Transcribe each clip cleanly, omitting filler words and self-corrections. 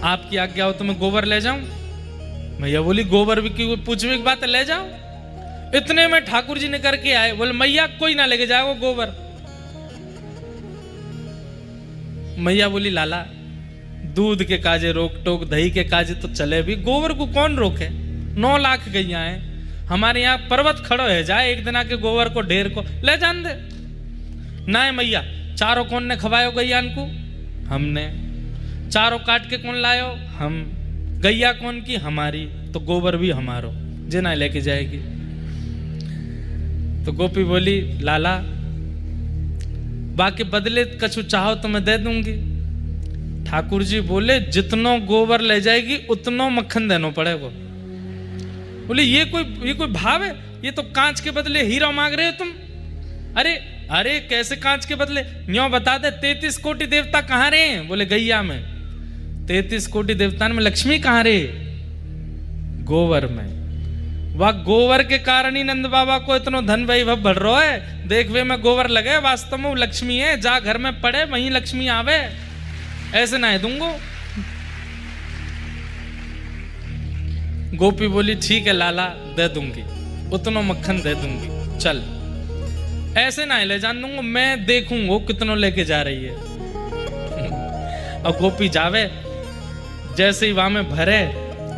आपकी आज्ञा हो तो मैं गोबर ले जाऊं। मैया बोली गोबर भी की पूछने की बात है, ले जाओ। इतने में ठाकुर जी ने करके आए, बोले मैया कोई ना लेके जाए वो गोबर। मैया बोली लाला दूध के काजे रोक टोक, दही के काजे तो चले भी, गोबर को कौन रोके? 9 लाख गैया है हमारे यहाँ, पर्वत खड़ो है जाए एक दिन आके गोबर को ढेर को ले जान दे। ना मैया, चारों कौन ने खवायो गैया को? हमने। चारों काट के कौन लायो? हम। गैया कौन की? हमारी। तो गोबर भी हमारो, जिना लेके जाएगी। तो गोपी बोली लाला बाकी बदले कछु चाहो तो मैं दे दूंगी। ठाकुर जी बोले जितनो गोबर ले जाएगी उतनो मक्खन देना पड़ेगा। बोले ये कोई भाव है? ये तो कांच के बदले हीरा मांग रहे हो तुम। अरे अरे कैसे कांच के बदले? न्यों बता दे 33 कोटि देवता कहाँ रहे? बोले गैया में। 33 कोटि देवता में लक्ष्मी कहाँ रहे? गोबर में। वह गोबर के कारण ही नंद बाबा को इतना धन वैभव बढ़ रहा है। देख वे में गोबर लगे, वास्तव में लक्ष्मी है, जा घर में पड़े वहीं लक्ष्मी आवे। ऐसे ना दूंगो। गोपी बोली ठीक है लाला दे दूंगी, उतना मक्खन दे दूंगी, चल। ऐसे ना ले जान दूंगा, मैं देखूंगा कितनों लेके जा रही है। और गोपी जावे, जैसे ही वहां में भरे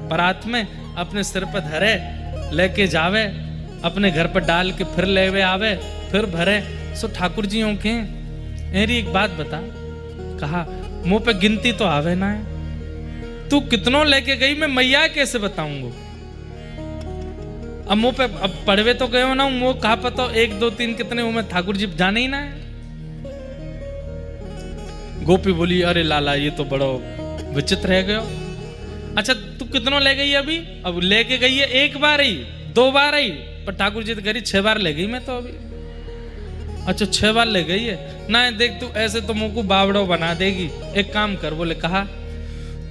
परात में अपने सिर पर धरे, लेके जावे अपने घर पर डाल के फिर लेवे आवे, फिर भरे। सो ठाकुर जी हो के मेरी एक बात बता। कहा मुंह पे गिनती तो आवे ना है, तू कितनों लेके गई मैं मैया कैसे बताऊंगा? अब मुंह पे अब पढ़वे तो गए हो ना, वो कहा पता 1 2 3 कितने हो, मैं ठाकुर जी जाने ही ना है। गोपी बोली अरे लाला ये तो बड़ो विचित्र रह गयो। अच्छा तू कितनों ले गई अभी? अब लेके गई है 1 बार ही, 2 बार ही, पर ठाकुर जी तो कह रही 6 बार ले गई मैं तो अभी। अच्छा 6 बार ले गई है ना? देख तू ऐसे तो मुंह को बावड़ो बना देगी। एक काम कर, बोले कहा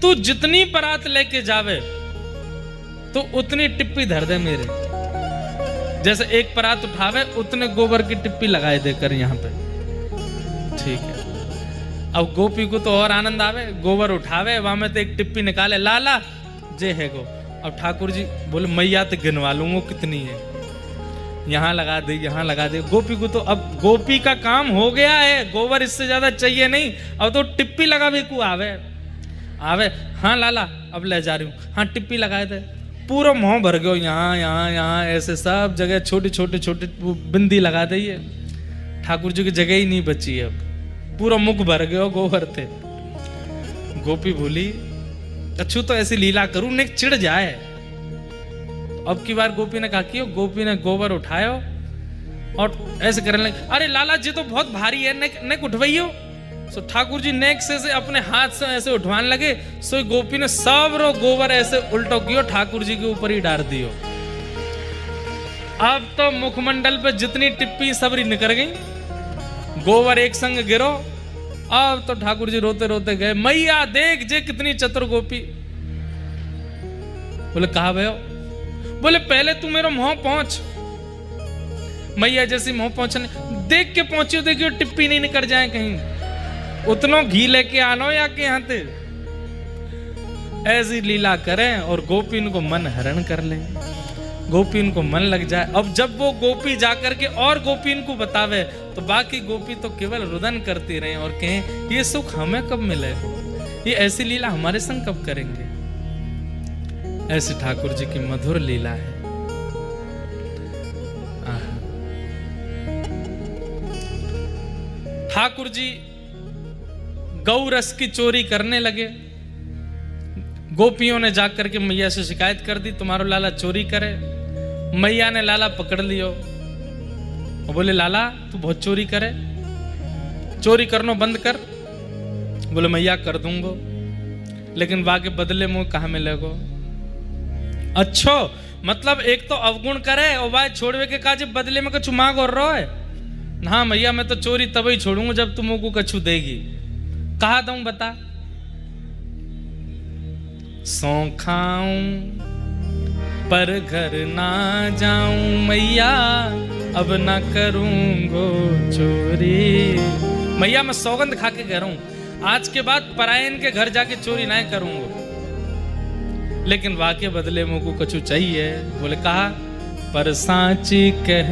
तू जितनी परात लेके जावे तो उतनी टिप्पी धर दे मेरे। जैसे 1 परात उठावे उतने गोबर की टिप्पी लगाए देकर यहाँ पे। ठीक है। अब गोपी को तो और आनंद आवे, गोबर उठावे वहां में तो एक टिप्पी निकाले, लाला जे है गो। अब ठाकुर जी बोले मैया तो गिनवा लूंगा कितनी है, यहाँ लगा दे यहाँ लगा दे। गोपी को तो अब गोपी का काम हो गया है, गोबर इससे ज्यादा चाहिए नहीं। अब तो टिप्पी लगा भी को आवे आवे। हाँ लाला अब ले जा रही हूँ, हाँ टिप्पी लगाए दे। पूरा मुंह भर गयो, यहाँ यहाँ यहाँ ऐसे सब जगह छोटे छोटे छोटे बिंदी लगा दी है। ठाकुर जी की जगह ही नहीं बची है, अब पूरा मुख भर गयो गोबर थे। गोपी बोली अच्छू तो ऐसी लीला करूं ने चिढ़ जाए। अब की बार गोपी ने कहा कि गोपी ने गोबर उठायो और ऐसे करने लगे, अरे लाला जी तो बहुत भारी है, नेक उठवाइयो। सो ठाकुर जी नेक से अपने हाथ से ऐसे उठवाने लगे। सो गोपी ने सब रो गोबर ऐसे उल्टो कियो, ठाकुर जी के ऊपर ही डाल दियो। अब तो मुखमंडल पे जितनी टिप्पी सबरी निकल गई, गोबर एक संग गिरो। अब तो ठाकुर जी रोते रोते गए, मैया देख जे कितनी चतुर गोपी। बोले कहा भयो? बोले पहले तू मेरा मुंह पहुंच। मैया जैसी मुंह पहुंचने देख के पहुंचियो, देखियो टिप्पी नहीं निकल जाए कहीं। उतनो घी लेके आनो या के यहाँ ते। ऐसी लीला करें और गोपी इनको मन हरण कर ले, गोपी इनको मन लग जाए। अब जब वो गोपी जाकर के और गोपी इनको बतावे तो बाकी गोपी तो केवल रुदन करती रहे और कहें ये सुख हमें कब मिले, ये ऐसी लीला हमारे संग कब करेंगे। ऐसी ठाकुर जी की मधुर लीला है। ठाकुर जी गौ रस की चोरी करने लगे। गोपियों ने जाकर के मैया से शिकायत कर दी तुम्हारो लाला चोरी करे। मैया ने लाला पकड़ लियो और बोले लाला तू बहुत चोरी करे, चोरी करना बंद कर। बोले मैया कर दूंगो, लेकिन बाकी बदले मुंह कहाँ मिलेगो। अच्छो मतलब एक तो अवगुण करे और वह छोड़वे के काज बदले में कछु मांग और रहा है। हाँ मैया मैं तो चोरी तभी छोड़ूंगा जब तुम को कछु देगी। कहा दूं बता? सौ खाऊं पर घर ना जाऊं मैया, अब ना करूंगो चोरी। मैया मैं सौगंध खा के कह रहा हूं, आज के बाद परायन के घर जाके चोरी ना करूंगा। लेकिन वाके बदले मुझको कछु चाहिए। बोले कहा पर सांची कह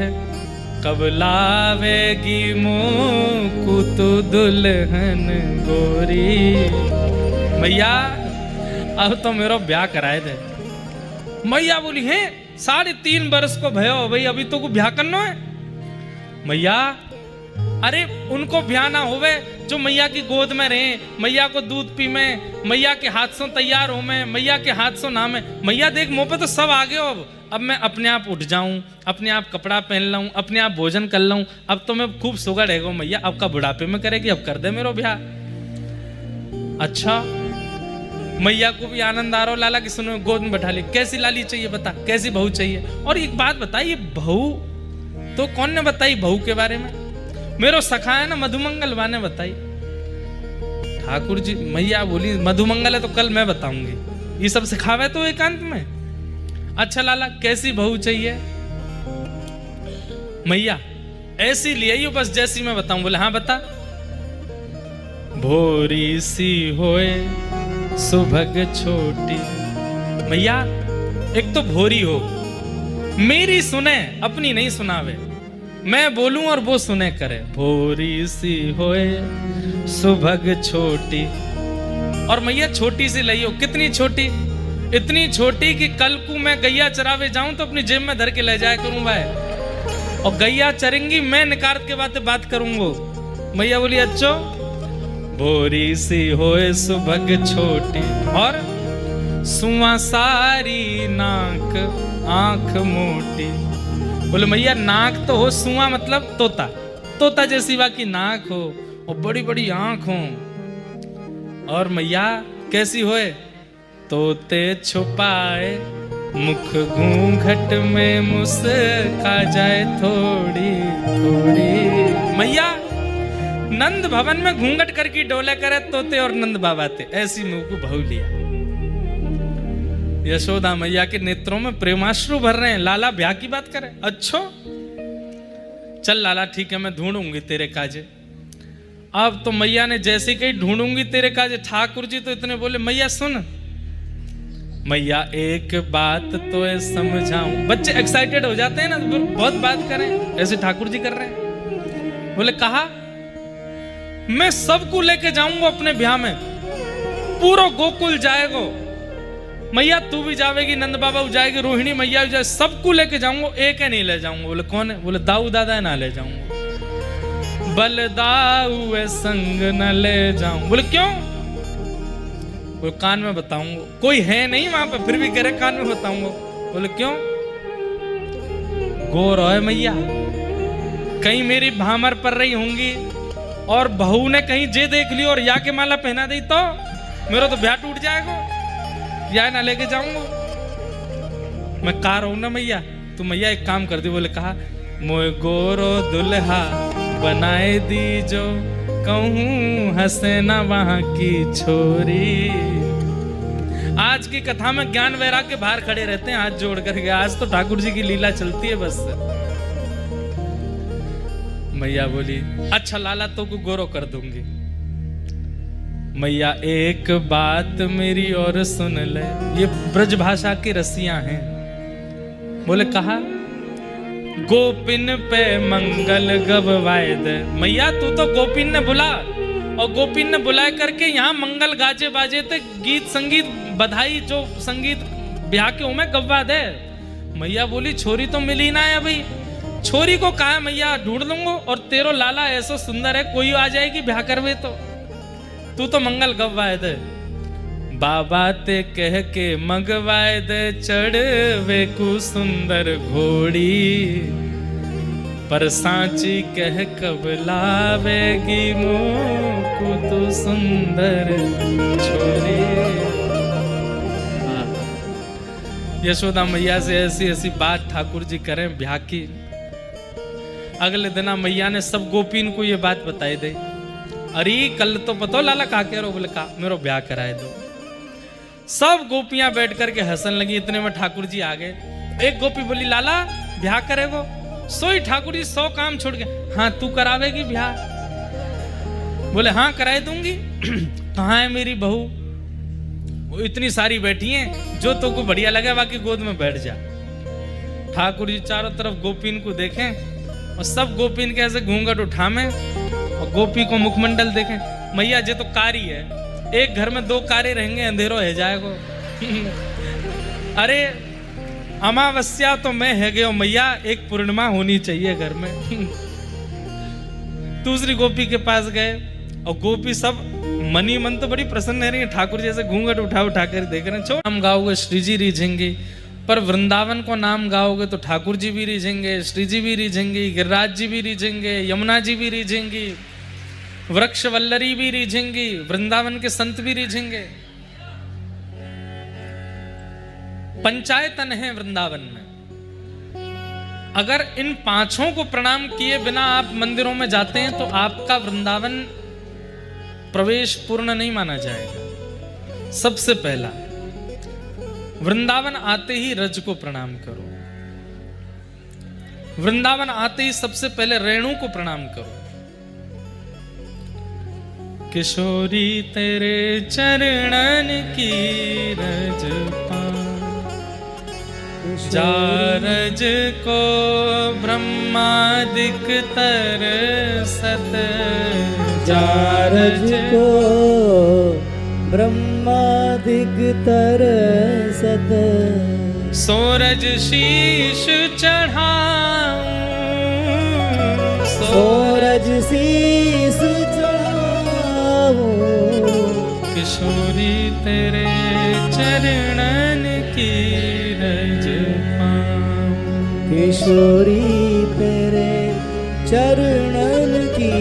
कब लावेगी मुझको तो दुल्हन गोरी। मैया अब तो मेरा ब्याह कराए दे। मैया बोली है 3.5 बरस को भयो भाई, अभी तो को ब्याह करना है। मैया अरे उनको ब्याह ना होवे जो मैया की गोद में रहे, मैया को दूध पी में, मैया के हाथ से तैयार हो में, मैया के हाथ से ना में। मैया देख मुंह पे तो सब आ गए। अब मैं अपने आप उठ जाऊं, अपने आप कपड़ा पहन लाऊं, अपने आप भोजन कर लाऊं। अब तो मैं खूब सुगड़ रहेगा मैया, अब का बुढ़ापे में करेगी, अब कर दे मेरा ब्याह। अच्छा मैया को भी आनंद आ रहा हो। लाला की सुनो गोद में बैठा ली। कैसी लाली चाहिए बता, कैसी बहू चाहिए। और एक बात बता, ये बहू तो कौन ने बताई बहू के बारे में? मेरो सखा है ना मधुमंगल वाने बताई। ठाकुर जी मैया बोली मधुमंगल है तो कल मैं बताऊंगी, ये सब सिखावे तो एकांत में। अच्छा लाला कैसी बहू चाहिए? मैया ऐसी ले आइयो बस जैसी मैं बताऊं। बोले हाँ बता। भोरी सी होए सुभग छोटी। मैया एक तो भोरी हो, मेरी सुने अपनी नहीं सुनावे, मैं बोलूं और वो सुने करे। भोरी सी होए सुभग छोटी। और मैया छोटी सी लइयो। कितनी छोटी? इतनी छोटी कि कल को मैं गैया चरावे जाऊं तो अपनी जेब में धर के ले जाया करूं भाई, और गैया चरेंगी मैं निकाल के बात करूंगा। मैया बोली अच्छो। भोरी सी होए सुभग छोटी और सुआ सारी नाक आंख मोटी। बोले मैया नाक तो हो, सुआ मतलब तोता, तोता जैसी बाकी नाक हो और बड़ी बड़ी आंख हो। और मैया कैसी होए? तोते छुपाए मुख घूंघट में मुस्का जाए थोड़ी थोड़ी। मैया नंद भवन में घूंघट करके डोले करे तोते और नंद बाबा थे, ऐसी मुंह को बहू लिया। यशोदा मैया के नेत्रों में प्रेमाश्रु भर रहे हैं। लाला ब्याह की बात करे। अच्छो चल लाला ठीक है मैं ढूंढूंगी तेरे काजे। अब तो मैया ने जैसे कही ढूंढूंगी तेरे काजे, ठाकुर जी तो इतने बोले मैया सुन, मैया एक बात तो समझाऊं। बच्चे एक्साइटेड हो जाते हैं ना, तो बहुत बात करें, ऐसे ठाकुर जी कर रहे हैं। बोले कहा मैं सबको लेके जाऊंगा अपने ब्याह में, पूरा गोकुल जाएगा। मैया तू भी जाएगी, नंद बाबा जाएगी, रोहिणी मैया भी जाए, सबको लेके जाऊंगा, एक है नहीं ले जाऊंगा। बोले कौन है? बोले दाऊ दादा है ना ले जाऊंगा। बल दाऊ संग न ले जाऊं। बोले क्यों? बोले कान में बताऊंगा। कोई है नहीं वहां पे, फिर भी कह रहे कान में बताऊंगा। बोले क्यों? गौर है मैया, कहीं मेरी भामर पर रही होंगी और बहू ने कहीं जे देख ली और या के माला पहना दी तो मेरा तो ब्याह टूट जाएगा, या ना लेके जाऊंगा। मैं कार हूं ना मैया, तो मैया एक काम कर दी। बोले कहा मोए गोरो दुल्हा बनाए दी जो, कहूं हंसे ना वहां की छोरी। आज की कथा में ज्ञान वैराग के बाहर खड़े रहते हैं हाथ जोड़ करके। आज तो ठाकुर जी की लीला चलती है बस। मैया बोली अच्छा लाला तो को गोरो कर दूंगी। मैया एक बात मेरी और सुन ले, ये ब्रज भाषा की रसियां हैं। बोले कहा गोपिन पे मंगल गवाए दे। मैया तू तो गोपिन ने बुला, और गोपिन ने बुलाए करके यहाँ मंगल गाजे बाजे थे, गीत संगीत बधाई जो संगीत ब्याह के उमे गवा दे। मैया बोली छोरी तो मिली ना है अभी, छोरी को कहा मैया ढूंढ लूंगा, और तेरो लाला ऐसा सुंदर है कोई आ जाएगी ब्याह करवे तो, तू तो मंगल गवाए दे। बाबा ते कह के मंगवाए दे, चढ़वे को सुंदर घोड़ी, पर सांची कह कब लावेगी मुझको तो सुंदर छोरी। यशोदा मैया से ऐसी ऐसी बात ठाकुर जी करें ब्याह की। अगले दिन मैया ने सब गोपीन को ये बात बताई दे। अरे कल तो पता लाला का कह रहे? बोले का मेरा ब्याह कराए दो। सब गोपियां बैठ करके हंसन लगी। इतने में ठाकुर जी आ गए। एक गोपी बोली लाला ब्याह करेगो? सोई ठाकुर जी 100 काम छोड़ के, हाँ तू करावेगी ब्याह? बोले हाँ कराए दूंगी। कहाँ है मेरी बहू? वो इतनी सारी बैठी हैं, जो तो को बढ़िया लगे बाकी गोद में बैठ जा। ठाकुर जी चारों तरफ गोपीन को देखें और सब गोपीन के ऐसे घूंघट उठामे और गोपी को मुखमंडल देखें। मैया ये तो कारी है, एक घर में 2 कारे रहेंगे अंधेरो है जाएगो। अरे अमावस्या तो मैं है गयो मैया, एक पूर्णिमा होनी चाहिए घर में। दूसरी गोपी के पास गए और गोपी सब मनी मन तो बड़ी प्रसन्न है रही है, ठाकुर जैसे घूंघट उठा कर देख रहे हैं। छो नाम गाओगे श्री जी रीझेंगे, पर वृंदावन को नाम गाओगे तो ठाकुर जी भी रीझेंगे, श्री जी भी रीझेंगे, गिरिराज जी भी रीझेंगे, यमुना जी भी रीझेंगी, वृक्ष वल्लरी भी रीझेंगी, वृंदावन के संत भी रीझेंगे। पंचायतन है वृंदावन में। अगर इन 5 को प्रणाम किए बिना आप मंदिरों में जाते हैं तो आपका वृंदावन प्रवेश पूर्ण नहीं माना जाएगा। सबसे पहला, वृंदावन आते ही रज को प्रणाम करो। वृंदावन आते ही सबसे पहले रेणु को प्रणाम करो। किशोरी तेरे चरणन की रज जारज को ब्रह्मादिक तर सत, जारज को ब्रह्मादिक तर सत, सोरज शीश चढ़ाऊं, सोरज शीश चढ़ाऊं, किशोरी तेरे चरणन की रज पाऊं, किशोरी तेरे चरणन की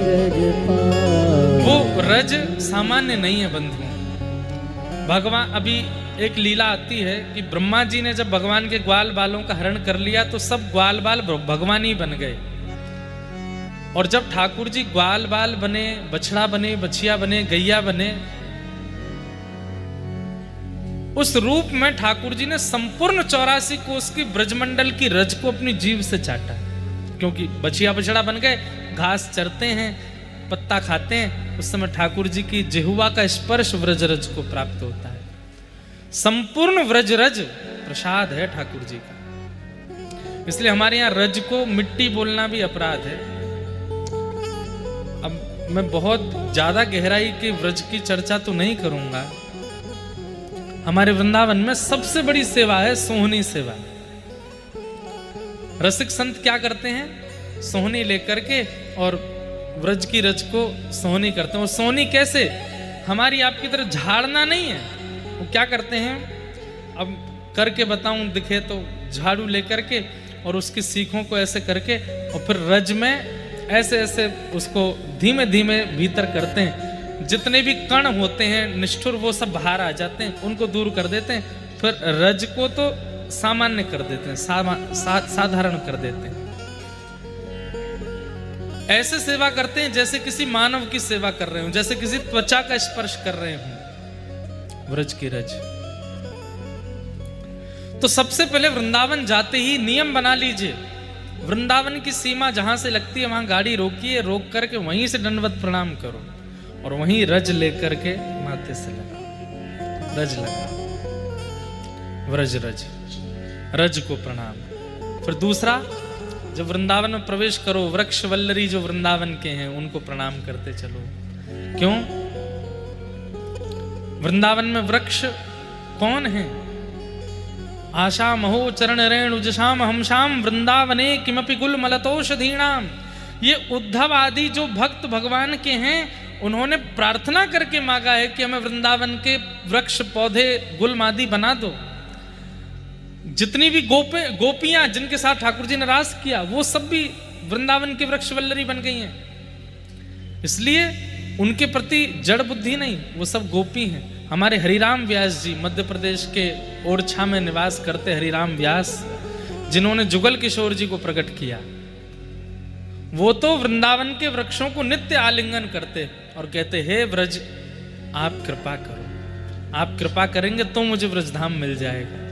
रज पाऊं। वो रज सामान्य नहीं है बंधु। भगवान, अभी एक लीला आती है कि ब्रह्मा जी ने जब भगवान के ग्वाल बालों का हरण कर लिया तो सब ग्वाल बाल भगवान ही बन गए। और जब ठाकुर जी ग्वाल बाल बने, बछड़ा बने, बछिया बने, गैया बने, उस रूप में ठाकुर जी ने संपूर्ण 84 कोस की ब्रजमंडल की रज को अपनी जीभ से चाटा। क्योंकि बछिया बछड़ा बन गए, घास चरते हैं, पत्ता खाते हैं, उस समय ठाकुर जी की जिह्वा का स्पर्श व्रजरज को प्राप्त होता है। संपूर्ण व्रजरज प्रसाद है ठाकुर जी का। इसलिए हमारे यहाँ रज को मिट्टी बोलना भी अपराध है। अब मैं बहुत ज्यादा गहराई के व्रज की चर्चा तो नहीं करूंगा। हमारे वृंदावन में सबसे बड़ी सेवा है सोहनी सेवा। रसिक संत क्या करते हैं, सोहनी लेकर के और व्रज की रज को सोहनी करते हैं। और सोहनी कैसे, हमारी आपकी तरह झाड़ना नहीं है। वो क्या करते हैं, अब करके बताऊं दिखे तो, झाड़ू लेकर के और उसकी सीखों को ऐसे करके और फिर रज में ऐसे ऐसे उसको धीमे धीमे भीतर करते हैं। जितने भी कण होते हैं निष्ठुर वो सब बाहर आ जाते हैं, उनको दूर कर देते हैं। फिर रज को तो सामान्य कर देते हैं, साधारण कर देते हैं। ऐसे सेवा करते हैं जैसे किसी मानव की सेवा कर रहे हो, जैसे किसी त्वचा का स्पर्श कर रहे हो। व्रज की रज। तो सबसे पहले वृंदावन जाते ही नियम बना लीजिए, वृंदावन की सीमा जहां से लगती है वहां गाड़ी रोकिए, रोक करके वहीं से दंडवत प्रणाम करो और वहीं रज लेकर के माथे से लगा, रज लगा, व्रज रज, रज को प्रणाम। फिर दूसरा, जब वृंदावन में प्रवेश करो, वृक्ष वल्लरी जो वृंदावन के हैं उनको प्रणाम करते चलो। क्यों? वृंदावन में वृक्ष कौन है? आशा महो चरण रेणु जशाम हमशाम वृंदावने किमपि गुल मलतोषधीणाम। ये उद्धव आदि जो भक्त भगवान के हैं उन्होंने प्रार्थना करके मांगा है कि हमें वृंदावन के वृक्ष पौधे गुलमादी बना दो। जितनी भी गोपियां जिनके साथ ठाकुर जी ने रास किया वो सब भी वृंदावन के वृक्ष वल्लरी बन गई हैं। इसलिए उनके प्रति जड़ बुद्धि नहीं, वो सब गोपी हैं। हमारे हरिराम व्यास जी, मध्य प्रदेश के ओरछा में निवास करते हरिराम व्यास, जिन्होंने जुगल किशोर जी को प्रकट किया, वो तो वृंदावन के वृक्षों को नित्य आलिंगन करते और कहते, हे व्रज आप कृपा करो, आप कृपा करेंगे तो मुझे व्रजधाम मिल जाएगा।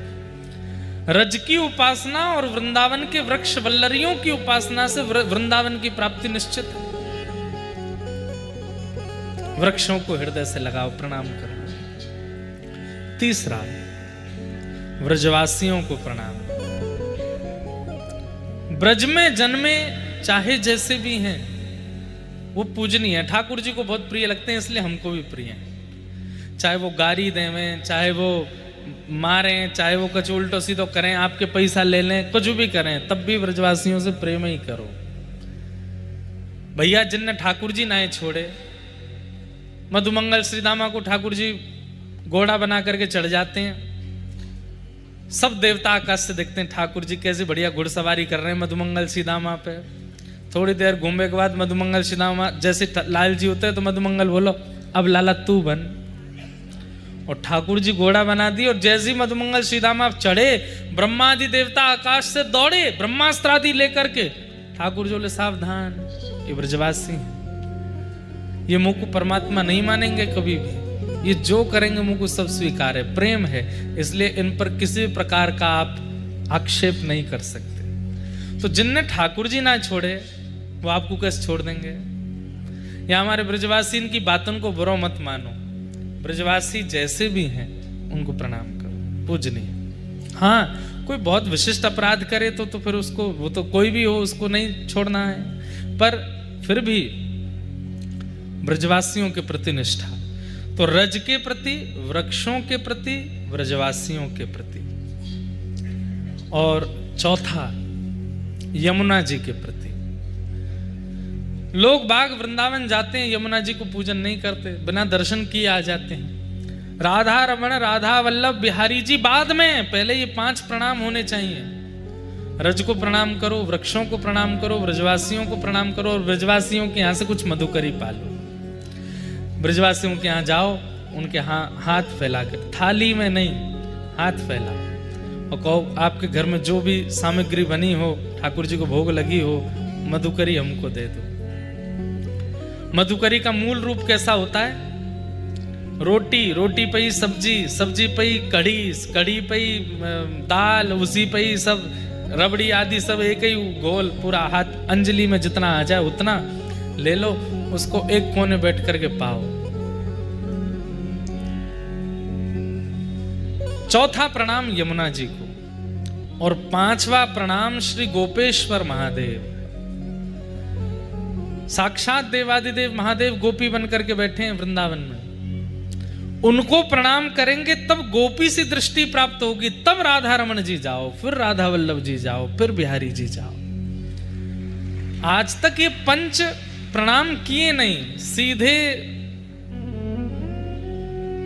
रज की उपासना और वृंदावन के वृक्ष वल्लरियों की उपासना से वृंदावन की प्राप्ति निश्चित है। वृक्षों को हृदय से लगाओ, प्रणाम करो। तीसरा, ब्रजवासियों को प्रणाम। ब्रज में जन्मे चाहे जैसे भी हैं वो पूजनीय है, ठाकुर जी को बहुत प्रिय लगते हैं, इसलिए हमको भी प्रिय हैं। चाहे वो गारी देवें, चाहे वो मारें, चाहे वो कुछ उल्टो सीधो करें, आपके पैसा ले लें, कुछ भी करें, तब भी ब्रजवासियों से प्रेम ही करो। भैया जिनने ठाकुर जी नाए छोड़े, मधुमंगल श्रीदामा को ठाकुर जी घोड़ा बना करके चढ़ जाते हैं, सब देवता आकाश से देखते हैं ठाकुर जी कैसे बढ़िया घुड़सवारी कर रहे हैं मधुमंगल श्रीदामा पे। थोड़ी देर घूमने के बाद मधुमंगल श्रीदामा जैसे लाल जी होते हैं तो मधुमंगल बोलो अब लाला तू बन, और ठाकुर जी घोड़ा बना दी। और जैसे ही मधुमंगल श्रीदामा चढ़े, ब्रह्मादि देवता आकाश से दौड़े ब्रह्मास्त्र आदि लेकर के। ठाकुर जी बोले सावधान, ये ब्रजवासी हैं, ये मुझ को परमात्मा नहीं मानेंगे कभी भी, ये जो करेंगे मुझ को सब स्वीकार है, प्रेम है, इसलिए इन पर किसी प्रकार का आप आक्षेप नहीं कर सकते। तो जिनने ठाकुर जी ना छोड़े वो आपको कैसे छोड़ देंगे। या हमारे ब्रजवासी इनकी बातों को बुरा मत मानो, ब्रजवासी जैसे भी हैं उनको प्रणाम करो, पूजनीय। हाँ, कोई बहुत विशिष्ट अपराध करे तो फिर उसको, वो तो कोई भी हो उसको नहीं छोड़ना है, पर फिर भी ब्रजवासियों के प्रति निष्ठा। तो रज के प्रति, वृक्षों के प्रति, ब्रजवासियों के प्रति। और चौथा, यमुना जी के प्रति। लोग बाग वृंदावन जाते हैं, यमुना जी को पूजन नहीं करते, बिना दर्शन किए आ जाते हैं। राधा रमण, राधा वल्लभ, बिहारी जी बाद में, पहले ये 5 प्रणाम होने चाहिए। रज को प्रणाम करो, वृक्षों को प्रणाम करो, ब्रजवासियों को प्रणाम करो, और ब्रजवासियों के यहाँ से कुछ मधुकरी पालो। ब्रजवासियों के यहाँ जाओ, उनके हाथ फैला कर, थाली में नहीं, हाथ फैला, और कहो आपके घर में जो भी सामग्री बनी हो, ठाकुर जी को भोग लगी हो, मधुकरी हमको दे दो। मधुकरी का मूल रूप कैसा होता है? रोटी, रोटी पे ही सब्जी, सब्जी पे ही कढ़ी, कढ़ी पे ही दाल, उसी पे ही सब रबड़ी आदि सब एक ही गोल, पूरा हाथ अंजलि में जितना आ जाए उतना ले लो, उसको एक कोने बैठ करके पाओ। चौथा प्रणाम यमुना जी को, और 5वां प्रणाम श्री गोपेश्वर महादेव। साक्षात देवादिदेव महादेव गोपी बन करके बैठे हैं वृंदावन में, उनको प्रणाम करेंगे तब गोपी से दृष्टि प्राप्त होगी, तब राधा रमण जी जाओ, फिर राधा वल्लभ जी जाओ, फिर बिहारी जी जाओ। आज तक ये 5 प्रणाम किए नहीं, सीधे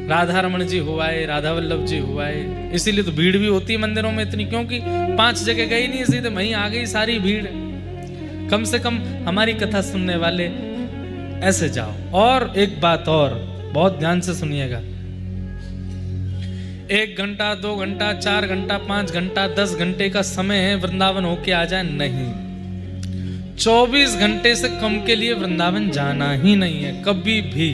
राधा रमण जी हुआए, राधा वल्लभ जी हुआए। इसीलिए तो भीड़ भी होती है मंदिरों में इतनी, क्योंकि 5 जगह गई नहीं, सीधे वहीं आ गई सारी भीड़। कम से कम हमारी कथा सुनने वाले ऐसे जाओ। और एक बात और बहुत ध्यान से सुनिएगा, 1 घंटा, 2 घंटा, 4 घंटा, 5 घंटा, 10 घंटे का समय है वृंदावन होके आ जाए, नहीं, 24 घंटे से कम के लिए वृंदावन जाना ही नहीं है कभी भी।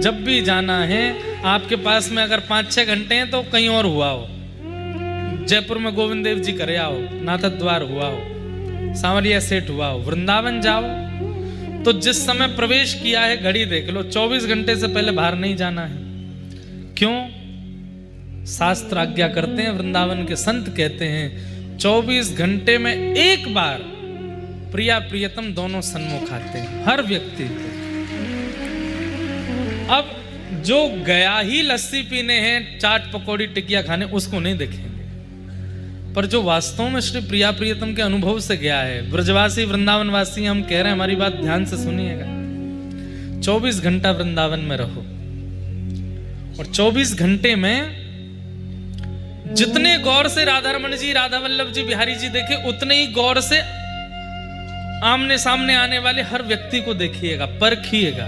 जब भी जाना है, आपके पास में अगर 5-6 घंटे हैं तो कहीं और हुआ हो, जयपुर में गोविंद देव जी करे आओ, नाथक द्वार हुआ हो, सांवरिया सेठ हुआ हो, वृंदावन जाओ तो जिस समय प्रवेश किया है घड़ी देख लो, 24 घंटे से पहले बाहर नहीं जाना है। क्यों? शास्त्र आज्ञा करते हैं, वृंदावन के संत कहते हैं 24 घंटे में एक बार प्रिया प्रियतम दोनों सन्मुख आते हैं हर व्यक्ति को। अब जो गया ही लस्सी पीने हैं, चाट पकौड़ी टिकिया खाने, उसको नहीं देखेंगे, पर जो वास्तव में श्री प्रिया प्रियतम के अनुभव से गया है, ब्रजवासी वृंदावन वासी हम कह रहे हैं, हमारी बात ध्यान से सुनिएगा, 24 घंटा वृंदावन में रहो, और 24 घंटे में जितने गौर से राधा रमण जी, राधा वल्लभ जी, बिहारी जी देखे, उतने ही गौर से आमने सामने आने वाले हर व्यक्ति को देखिएगा, परखिएगा।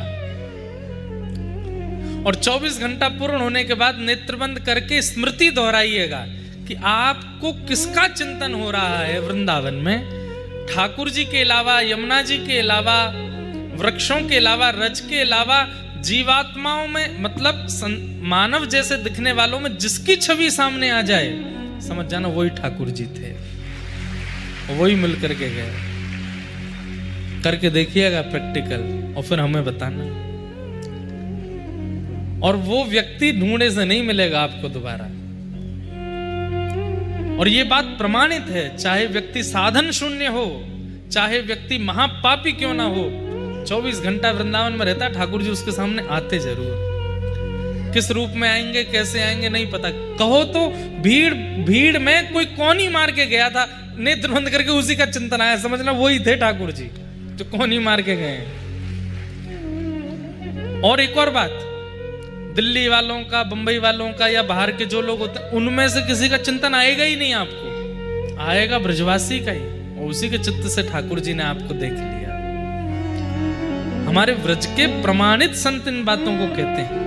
और 24 घंटा पूर्ण होने के बाद नेत्रबंद करके स्मृति दोहराइएगा कि आपको किसका चिंतन हो रहा है वृंदावन में, ठाकुर जी के अलावा, यमुना जी के अलावा, वृक्षों के अलावा, रज के अलावा, जीवात्माओं में, मतलब मानव जैसे दिखने वालों में जिसकी छवि सामने आ जाए, समझ जाना वही ठाकुर जी थे, वही मिल करके गए। करके देखिएगा प्रैक्टिकल, और फिर हमें बताना। और वो व्यक्ति ढूंढने से नहीं मिलेगा आपको दोबारा। और ये बात प्रमाणित है, चाहे व्यक्ति साधन शून्य हो, चाहे व्यक्ति महापापी क्यों ना हो, 24 घंटा वृंदावन में रहता, ठाकुर जी उसके सामने आते जरूर। किस रूप में आएंगे, कैसे आएंगे नहीं पता। कहो तो भीड़ में कोई कोनी मार के गया था, नेत्र बंद करके उसी का चिंतन आया, समझना वही थे ठाकुर जी जो कोनी मार के गए। और एक और बात, दिल्ली वालों का, बंबई वालों का या बाहर के जो लोग होते हैं, उनमें से किसी का चिंतन आएगा ही नहीं आपको, आएगा ब्रजवासी का ही, और उसी के चित्त से ठाकुर जी ने आपको देख लिया। हमारे व्रज के प्रमाणित संत इन बातों को कहते हैं।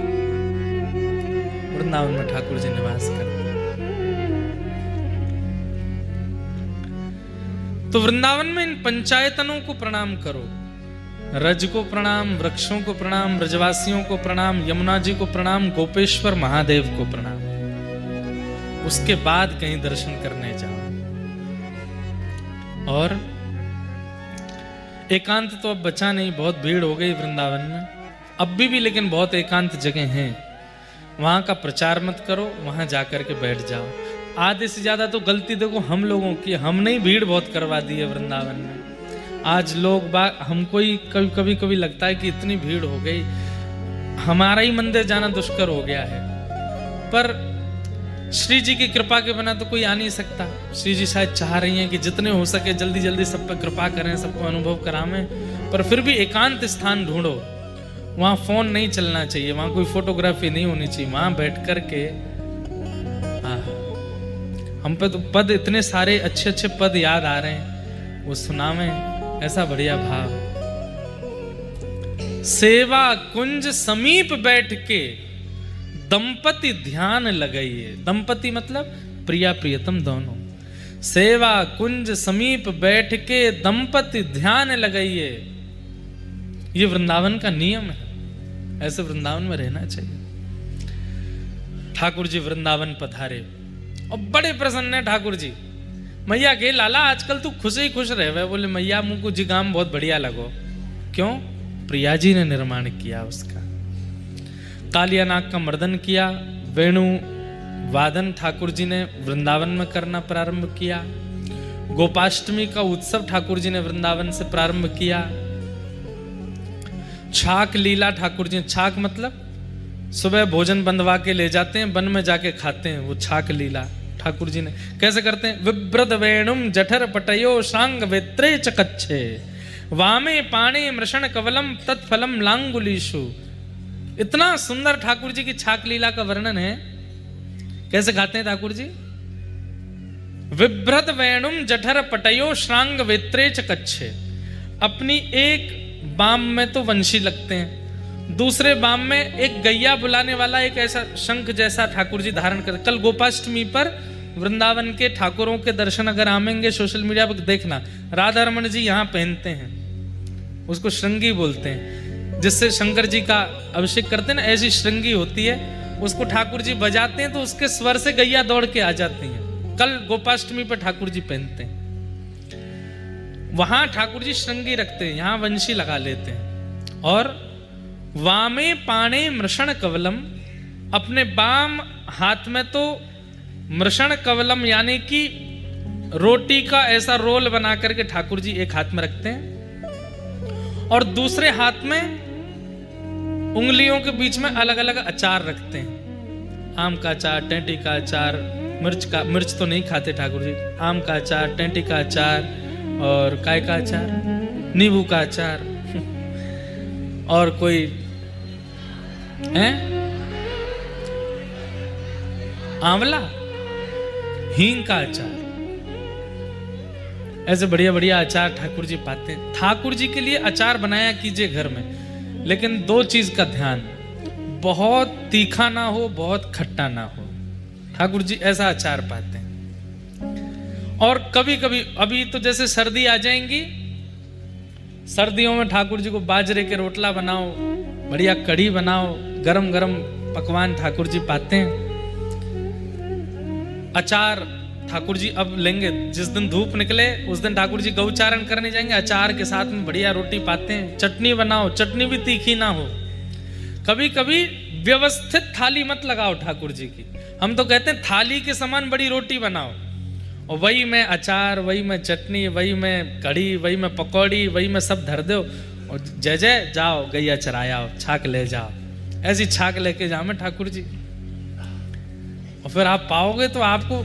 वृंदावन में ठाकुर जी निवास करते हैं। तो वृंदावन में इन पंचायतनों को प्रणाम करो, रज को प्रणाम, वृक्षों को प्रणाम, ब्रजवासियों को प्रणाम, यमुना जी को प्रणाम, गोपेश्वर महादेव को प्रणाम। उसके बाद कहीं दर्शन करने जाओ। और एकांत तो अब बचा नहीं, बहुत भीड़ हो गई वृंदावन में अब भी लेकिन बहुत एकांत जगह हैं, वहां का प्रचार मत करो, वहां जाकर के बैठ जाओ। आधे से ज्यादा तो गलती देखो हम लोगों की, हमने ही भीड़ बहुत करवा दी है वृंदावन में। आज लोग हमको ही कभी लगता है कि इतनी भीड़ हो गई, हमारा ही मंदिर जाना दुष्कर हो गया है। पर श्री जी की कृपा के बिना तो कोई आ नहीं सकता। श्री जी शायद चाह रही हैं कि जितने हो सके जल्दी जल्दी सब पे कृपा करें, सबको अनुभव करावें। पर फिर भी एकांत स्थान ढूंढो, वहां फोन नहीं चलना चाहिए, वहां कोई फोटोग्राफी नहीं होनी चाहिए, वहां बैठ करके हम पे तो पद इतने सारे अच्छे अच्छे पद याद आ रहे हैं, वो सुनावे, ऐसा बढ़िया भाव। सेवा कुंज समीप बैठ के दंपति ध्यान लगाइए। दंपति मतलब प्रिया प्रियतम दोनों। सेवा कुंज समीप बैठ के दंपति ध्यान लगाइए। ये वृंदावन का नियम है, ऐसे वृंदावन में रहना चाहिए। ठाकुर जी वृंदावन पधारे और बड़े प्रसन्न है ठाकुर जी। मैया के लाला आजकल तू खुश ही खुश रहे। बोले मैया मुझको जी काम बहुत बढ़िया लगो। क्यों? प्रिया जी ने निर्माण किया उसका। कालिया नाग का मर्दन किया, वेणु वादन ठाकुर जी ने वृंदावन में करना प्रारंभ किया। गोपाष्टमी का उत्सव ठाकुर जी ने वृंदावन से प्रारंभ किया। छाक लीला ठाकुर जी, छाक मतलब सुबह भोजन बंधवा के ले जाते हैं, वन में जाके खाते हैं, वो छाक लीला ठाकुर जी ने कैसे करते हैं। विब्रत वेणुम जठर पटयो शांग वेत्रे चकच्छे वामे पाणे मृषण कवलम तत्फलम लांगुलीशु। इतना सुंदर ठाकुर जी की छाक लीला का वर्णन है। कैसे खाते हैं ठाकुर जी? विभ्रत वेणुम जठर पटयो श्रांग वेत्रे चकच्छे। अपनी एक बाम में तो वंशी लगते हैं, दूसरे बाम में एक गैया बुलाने वाला एक ऐसा शंख जैसा ठाकुर जी धारण करते। कल गोपाष्टमी पर वृंदावन के ठाकुरों के दर्शन अगर आमेंगे सोशल मीडिया पर देखना, राधा रमन जी यहाँ पहनते हैं, उसको श्रृंगी बोलते हैं, जिससे शंकर जी का अभिषेक करते हैं ना, ऐसी श्रृंगी होती है। उसको ठाकुर जी बजाते हैं तो उसके स्वर से गैया दौड़ के आ जाती हैं। कल गोपाष्टमी पर ठाकुर जी पहनते हैं। वहां ठाकुर जी श्रृंगी रखते हैं, यहाँ वंशी लगा लेते हैं। और वामे पाणे मृषण कवलम, अपने बाम हाथ में तो मृषण कवलम यानी कि रोटी का ऐसा रोल बना करके ठाकुर जी एक हाथ में रखते हैं, और दूसरे हाथ में उंगलियों के बीच में अलग अलग अचार रखते हैं। आम का अचार, टेंटी का अचार, मिर्च तो नहीं खाते ठाकुर जी, आम का अचार, टेंटी का अचार, और काय का अचार, नींबू का अचार, और कोई है आंवला, हींग का अचार, ऐसे बढ़िया बढ़िया अचार ठाकुर जी पाते हैं। ठाकुर जी के लिए अचार बनाया कीजिए घर में, लेकिन दो चीज का ध्यान, बहुत तीखा ना हो, बहुत खट्टा ना हो। ठाकुर जी ऐसा अचार पाते हैं। और कभी कभी, अभी तो जैसे सर्दी आ जाएंगी, सर्दियों में ठाकुर जी को बाजरे के रोटला बनाओ, बढ़िया कढ़ी बनाओ, गरम गरम पकवान ठाकुर जी पाते हैं। अचार ठाकुर जी अब लेंगे, जिस दिन धूप निकले उस दिन ठाकुर जी गौचारण करने जाएंगे, अचार के साथ में बढ़िया रोटी पाते हैं। चटनी बनाओ, चटनी भी तीखी ना हो। कभी कभी व्यवस्थित थाली मत लगाओ ठाकुर जी की। हम तो कहते हैं थाली के समान बड़ी रोटी बनाओ, और वही में अचार, वही में चटनी, वही में कढ़ी, वही में पकौड़ी, वही में सब धर दो, और जय जय जाओ गैया चराया छाक ले जाओ। ऐसी छाक लेके जाओ मैं ठाकुर जी, और फिर आप पाओगे तो आपको।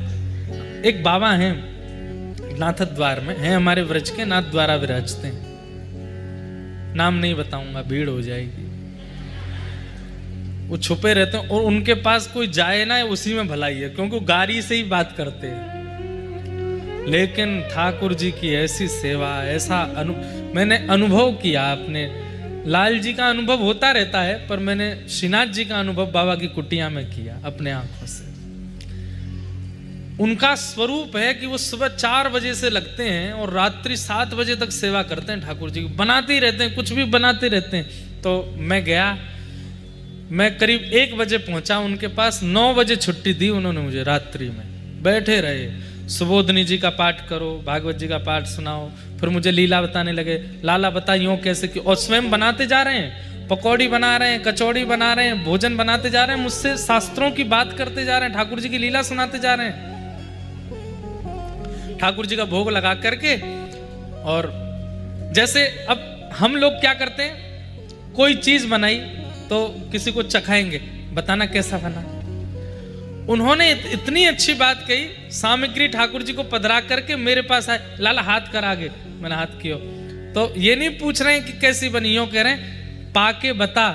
एक बाबा हैं नाथ द्वार में, हैं हमारे व्रज के, नाथ द्वारा विराजते हैं, नाम नहीं बताऊंगा भीड़ हो जाएगी। वो छुपे रहते हैं और उनके पास कोई जाए ना उसी में भलाई है, क्योंकि वो गारी से ही बात करते हैं। लेकिन ठाकुर जी की ऐसी सेवा, ऐसा मैंने अनुभव किया। अपने लाल जी का अनुभव होता रहता है, पर मैंने श्रीनाथ जी का अनुभव बाबा की कुटिया में किया अपने आंखों से। उनका स्वरूप है कि वो सुबह 4 बजे से लगते हैं और रात्रि 7 बजे तक सेवा करते हैं ठाकुर जी की, बनाते ही रहते हैं, कुछ भी बनाते रहते हैं। तो मैं गया, मैं करीब 1 बजे पहुंचा उनके पास, 9 बजे छुट्टी दी उन्होंने मुझे। रात्रि में बैठे रहे, सुबोधनी जी का पाठ करो, भागवत जी का पाठ सुनाओ, फिर मुझे लीला बताने लगे, लाला बता यूं कैसे की, और स्वयं बनाते जा रहे हैं, पकौड़ी बना रहे हैं, कचौड़ी बना रहे हैं, भोजन बनाते जा रहे हैं, मुझसे शास्त्रों की बात करते जा रहे हैं, ठाकुर जी की लीला सुनाते जा रहे हैं। ठाकुर जी का भोग लगा करके, और जैसे अब हम लोग क्या करते हैं, कोई चीज बनाई तो किसी को चखाएंगे, बताना कैसा बना। उन्होंने इतनी अच्छी बात कही, सामग्री ठाकुर जी को पधरा करके मेरे पास आए, लाला हाथ कर आगे, मैंने हाथ किया। तो ये नहीं पूछ रहे हैं कि कैसी बनी, यूं कह रहे हैं पाके बता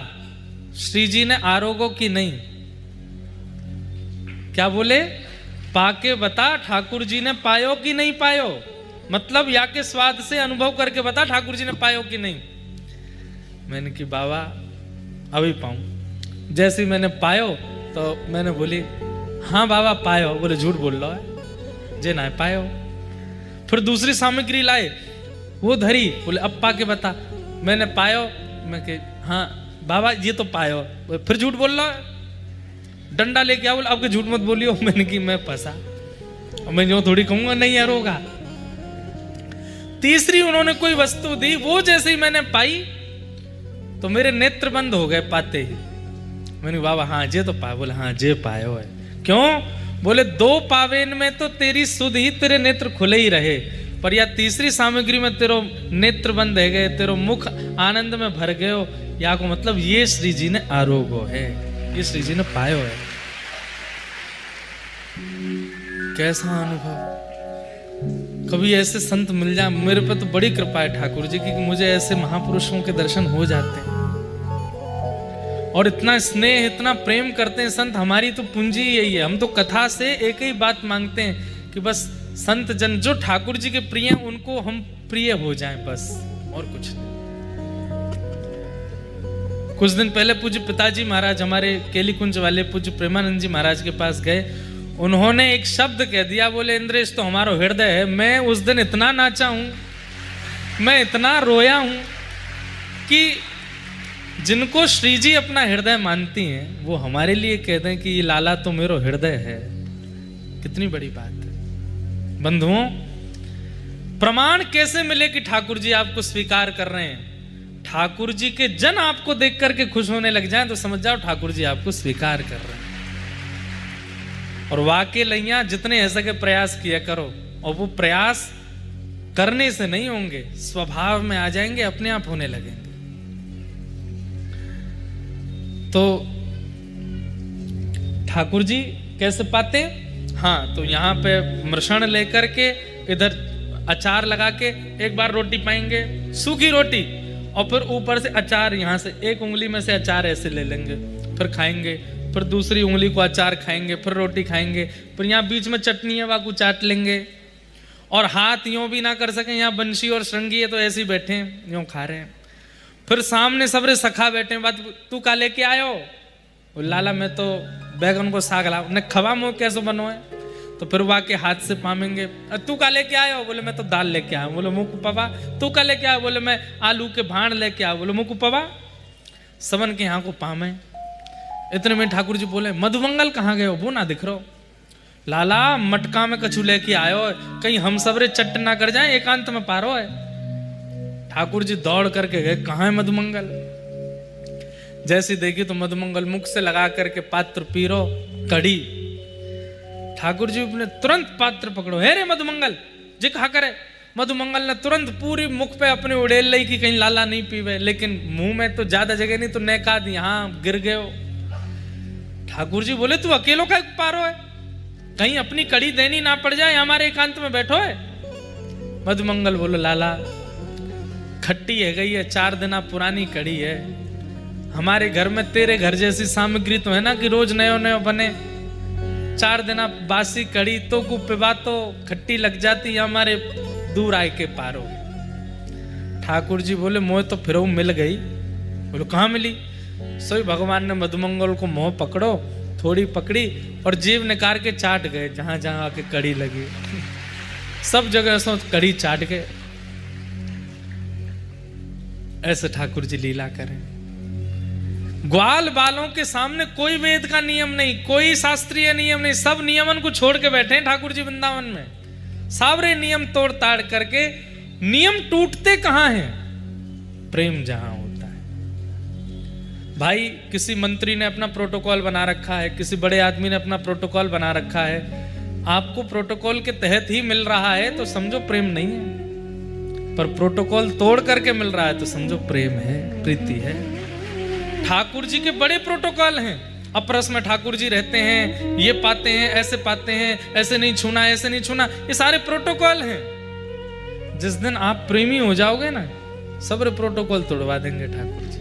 श्री जी ने आरोगो की नहीं। क्या बोले? पाके बता ठाकुर जी ने पायो कि नहीं पायो, मतलब या के स्वाद से अनुभव करके बता ठाकुर जी ने पायो कि नहीं। मैंने कि बाबा अभी पाऊं। जैसे ही मैंने पायो तो मैंने बोली हाँ बाबा पायो। बोले झूठ बोल रहा है, जे ना पायो। फिर दूसरी सामग्री लाए, वो धरी, बोले अब पाके बता। मैंने पायो, मैं कि हाँ बाबा ये तो पायो। फिर झूठ बोल रहा है, डंडा लेके आओ, बोले अब के झूठ मत बोलियो। मैंने कि मैं फंसा, और मैं जो थोड़ी कहूंगा नहीं यार होगा। तीसरी उन्होंने कोई वस्तु दी, वो जैसे ही मैंने पाई तो मेरे नेत्र बंद हो गए पाते ही। मैंने बाबा हाँ जे तो पाया। बोले हाँ जे पायो है। क्यों? बोले 2 पावेन में तो तेरी सुध ही तेरे नेत्र खुले ही रहे, पर या तीसरी सामग्री में तेरो नेत्र बंद है गए, तेरो मुख आनंद में भर गए हो, या को मतलब ये श्री जी ने आरोगो है, ये श्री जी ने पायो है। कैसा अनुभव! कभी ऐसे संत मिल जाए, मेरे पे तो बड़ी कृपा है ठाकुर जी की, मुझे ऐसे महापुरुषों के दर्शन हो जाते हैं। और इतना स्नेह, इतना प्रेम करते हैं संत, हमारी तो पूंजी यही है। हम तो कथा से एक ही बात मांगते हैं कि बस संत जन जो ठाकुर जी के प्रिय हैं उनको हम प्रिय हो जाएं, बस, और कुछ नहीं। कुछ दिन पहले पूज्य पिताजी महाराज हमारे केली कुंज वाले पूज्य प्रेमानंद जी महाराज के पास गए। उन्होंने एक शब्द कह दिया, बोले इंद्रेश तो हमारा हृदय है। मैं उस दिन इतना नाचा हूं, मैं इतना रोया हूं कि जिनको श्री जी अपना हृदय मानती हैं वो हमारे लिए कहते हैं कि ये लाला तो मेरो हृदय है। कितनी बड़ी बात है बंधुओं। प्रमाण कैसे मिले कि ठाकुर जी आपको स्वीकार कर रहे हैं? ठाकुर जी के जन आपको देख करके खुश होने लग जाएं तो समझ जाओ ठाकुर जी आपको स्वीकार कर रहे हैं। और वाकई लैया जितने ऐसे के प्रयास किया करो, और वो प्रयास करने से नहीं होंगे, स्वभाव में आ जाएंगे, अपने आप होने लगेंगे। तो ठाकुर जी कैसे पाते? हाँ, तो यहाँ पे मृषण लेकर के इधर अचार लगा के एक बार रोटी पाएंगे, सूखी रोटी, और फिर ऊपर से अचार, यहाँ से एक उंगली में से अचार ऐसे ले लेंगे, फिर खाएंगे, फिर दूसरी उंगली को अचार खाएंगे, फिर रोटी खाएंगे, फिर यहाँ बीच में चटनी है वाकू चाट लेंगे। और हाथ यूं भी ना कर सके, यहाँ बंशी और श्रृंगी है तो ऐसे ही बैठे हैं, यूं खा रहे हैं। फिर सामने सबरे सखा बैठे हैं, बात तू का लेके आयो? लाला मैं तो बैगन को साग ला। ने खवा मुँह कैसे बनो है? तो फिर वहाँ के हाथ से पामेंगे। तू का लेके आयो? बोले मैं तो दाल लेके आया। बोले मुँह पवा। तू का लेके आयो? बोले मैं आलू के भाण लेके आया। बोले मुँह पवा। सबन के यहाँ को पामे। इतने में ठाकुर जी बोले मधुमंगल कहाँ गए हो? वो ना दिख रहो। लाला मटका में कछु लेके आयो, कहीं हम सबरे चट्ट ना कर जाए, एकांत में पारो है। ठाकुर जी दौड़ करके गए, कहाँ है मधुमंगल? जैसी देखी तो मधुमंगल मुख से लगा करके पात्र पीरो कड़ी। ठाकुर जी ने तुरंत पात्र पकड़ो, हे रे मधुमंगल जी कहा करे। मधुमंगल ने तुरंत पूरी मुख पे अपने उड़ेल ली कि कहीं लाला नहीं पीवे, लेकिन मुंह में तो ज्यादा जगह नहीं तो नेका दी, हाँ गिर गए। ठाकुर जी बोले तू अकेलो का पारो है, कहीं अपनी कड़ी देनी ना पड़ जाए, हमारे एकांत में बैठो है। मधुमंगल बोलो लाला खट्टी है गई है, 4 दिन पुरानी कड़ी है, हमारे घर में तेरे घर जैसी सामग्री तो है ना कि रोज नयो नयो बने। 4 दिन बासी कड़ी तो को पिबा तो खट्टी लग जाती, हमारे दूर आए के पारो। ठाकुर जी बोले मोह तो फिर मिल गई। बोलो कहाँ मिली? सोई भगवान ने मधुमंगल को मोह पकड़ो, थोड़ी पकड़ी और जीव निकाल के चाट गए जहां जहां आके कड़ी लगी। सब जगह सो कड़ी चाट गए। ऐसे ठाकुर जी लीला करें। ग्वाल बालों के सामने कोई वेद का नियम नहीं, कोई शास्त्रीय नियम नहीं, सब नियमन को छोड़ के बैठे हैं ठाकुर जी वृंदावन में। सारे नियम तोड़ ताड़ करके, नियम टूटते कहां हैं? प्रेम जहां होता है। भाई किसी मंत्री ने अपना प्रोटोकॉल बना रखा है, किसी बड़े आदमी ने अपना प्रोटोकॉल बना रखा है, आपको प्रोटोकॉल के तहत ही मिल रहा है तो समझो प्रेम नहीं है। पर प्रोटोकॉल तोड़ करके मिल रहा है तो समझो प्रेम है, प्रीति है। ठाकुर जी के बड़े प्रोटोकॉल हैं। अपरस में ठाकुर जी रहते हैं, ये पाते हैं, ऐसे पाते हैं, ऐसे नहीं छूना, ऐसे नहीं छूना, ये सारे प्रोटोकॉल हैं। जिस दिन आप प्रेमी हो जाओगे ना, सब प्रोटोकॉल तोड़वा देंगे ठाकुर जी।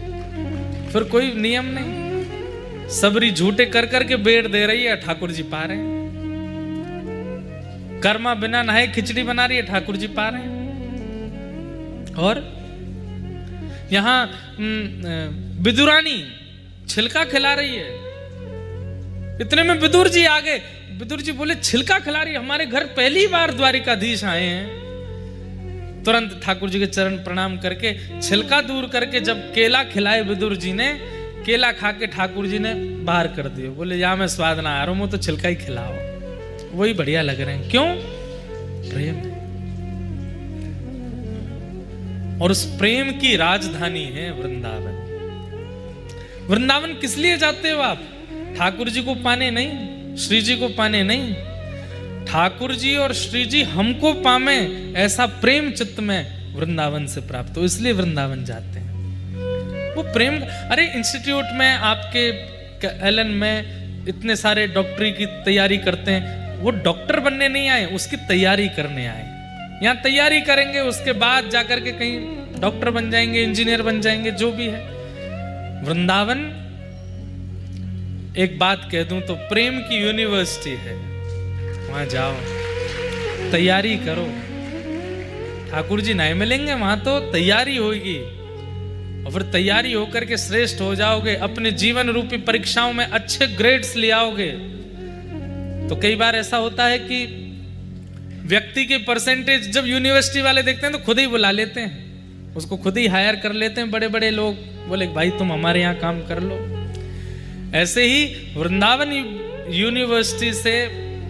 फिर कोई नियम नहीं। सबरी झूठे कर करके बेड़ दे रही है, ठाकुर जी पा रहे हैं। कर्मा बिना नहाए खिचड़ी बना रही है, ठाकुर जी पा रहे हैं। और यहां विदुरानी छिलका खिला रही है। इतने में विदुर जी आ गए। विदुर जी बोले छिलका खिला रही है, हमारे घर पहली बार द्वारिकाधीश आए हैं। तुरंत ठाकुर जी के चरण प्रणाम करके छिलका दूर करके जब केला खिलाए विदुर जी ने, केला खा के ठाकुर जी ने बाहर कर दिए। बोले या मैं स्वाद ना आ रहा हूं, तो छिलका ही खिलाओ, वही बढ़िया लग रहे हैं। क्यों? प्रेम है। और उस प्रेम की राजधानी है वृंदावन। वृंदावन किस लिए जाते हो आप? ठाकुर जी को पाने नहीं, श्री जी को पाने नहीं। ठाकुर जी और श्री जी हमको पावे, ऐसा प्रेम चित्त में वृंदावन से प्राप्त हो, इसलिए वृंदावन जाते हैं। वो प्रेम। अरे इंस्टीट्यूट में आपके एलन में इतने सारे डॉक्टरी की तैयारी करते हैं, वो डॉक्टर बनने नहीं आए, उसकी तैयारी करने आए। यहाँ तैयारी करेंगे, उसके बाद जाकर के कहीं डॉक्टर बन जाएंगे, इंजीनियर बन जाएंगे, जो भी है। वृंदावन, एक बात कह दूं तो प्रेम की यूनिवर्सिटी है। वहां जाओ, तैयारी करो। ठाकुर जी नहीं मिलेंगे वहां, तो तैयारी होगी और फिर तैयारी होकर के श्रेष्ठ हो जाओगे। अपने जीवन रूपी परीक्षाओं में अच्छे ग्रेड्स ले आओगे। तो कई बार ऐसा होता है कि व्यक्ति के परसेंटेज जब यूनिवर्सिटी वाले देखते हैं तो खुद ही बुला लेते हैं, उसको खुद ही हायर कर लेते हैं। बड़े बड़े लोग बोले भाई तुम हमारे यहाँ काम कर लो। ऐसे ही वृंदावन यूनिवर्सिटी से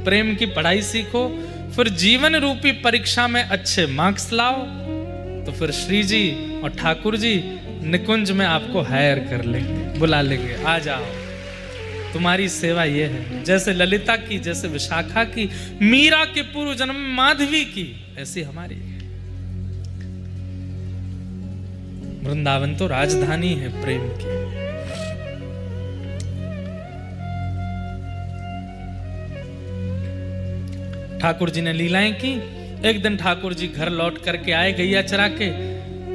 प्रेम की पढ़ाई सीखो, फिर जीवन रूपी परीक्षा में अच्छे मार्क्स लाओ, तो फिर श्री जी और ठाकुर जी निकुंज में आपको हायर कर लेंगे, बुला लेंगे, आ जाओ, तुम्हारी सेवा ये है। जैसे ललिता की, जैसे विशाखा की, मीरा के पूर्व जन्म में माधवी की, ऐसी हमारी। वृंदावन तो राजधानी है प्रेम की। ठाकुर जी ने लीलाएं की। एक दिन ठाकुर जी घर लौट करके आए गैया चरा के,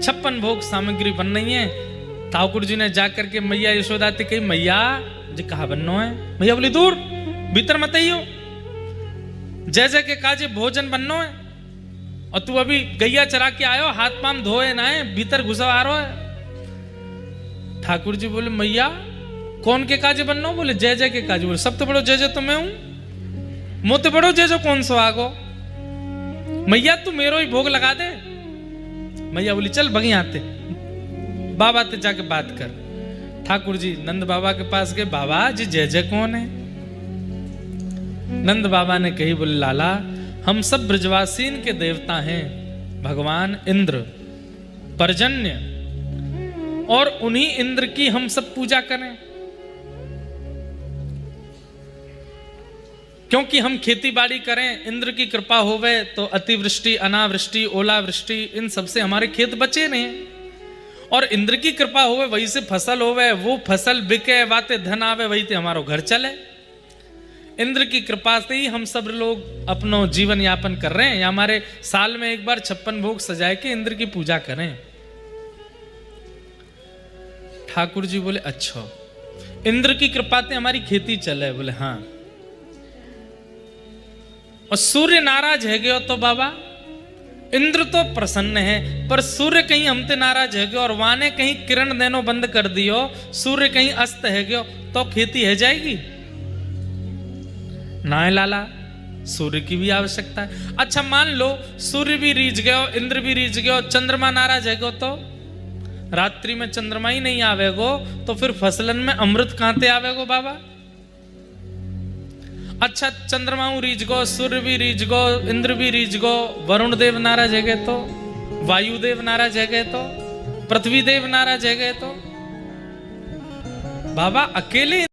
56 भोग सामग्री बन रही है। ठाकुर जी ने जाकर के मैया यशोदा से कही, मैया जी कहा बननो है? मैया बोली दूर, भीतर मत आइयो, जय जय के काजे भोजन बननो है, और तू अभी गैया चरा के आयो, हाथ पाम धोए ना है, भीतर घुसा आ रहा है। ठाकुर जी बोले मैया कौन के काजे बननो? बोले जय जय के काजे। बोले सब तो बड़ो जय जय तो मैं हूं, मोते बड़ो जय जय कौन सो आगो? मैया तू मेरो ही भोग लगा दे। मैया बोली चल बगी आते, बाबा ते जाके बात कर। ठाकुर जी नंद बाबा के पास गए, बाबा जी जय जय कौन है? नंद बाबा ने कही, बोले लाला हम सब ब्रजवासीन के देवता हैं, भगवान इंद्र, पर्जन्य, और उन्हीं इंद्र की हम सब पूजा करें। क्योंकि हम खेती बाड़ी करें, इंद्र की कृपा होवे तो अतिवृष्टि, अनावृष्टि, ओलावृष्टि, इन सब से हमारे खेत बचे नहीं। और इंद्र की कृपा होवे वही से फसल होवे, वो फसल बिके, वाते धन आवे, वही से हमारो घर चले। इंद्र की कृपा से ही हम सब लोग अपनो जीवन यापन कर रहे हैं, या हमारे साल में एक बार 56 भोग सजाए के इंद्र की पूजा करें। ठाकुर जी बोले अच्छा, इंद्र की कृपा से हमारी खेती चले? बोले हाँ। और सूर्य नाराज है गयो तो बाबा, इंद्र तो प्रसन्न है पर सूर्य कहीं हमते नाराज है गयो और वाने कहीं किरण देनो बंद कर दियो, सूर्य कहीं अस्त है गयो तो खेती है जाएगी ना? है लाला, सूर्य की भी आवश्यकता है। अच्छा मान लो सूर्य भी रीझ गयो, इंद्र भी रीझ गयो, चंद्रमा नाराज है गयो तो रात्रि में चंद्रमा ही नहीं आवेगो तो फिर फसलन में अमृत कहां ते आवेगो बाबा? अच्छा चंद्रमा रीझ गो, सूर्य भी रीझ गो, इंद्र भी रीझ गो, वरुण देव नाराज है गए तो, वायु देव नाराज है गए तो, पृथ्वी देव नाराज है गए तो बाबा अकेले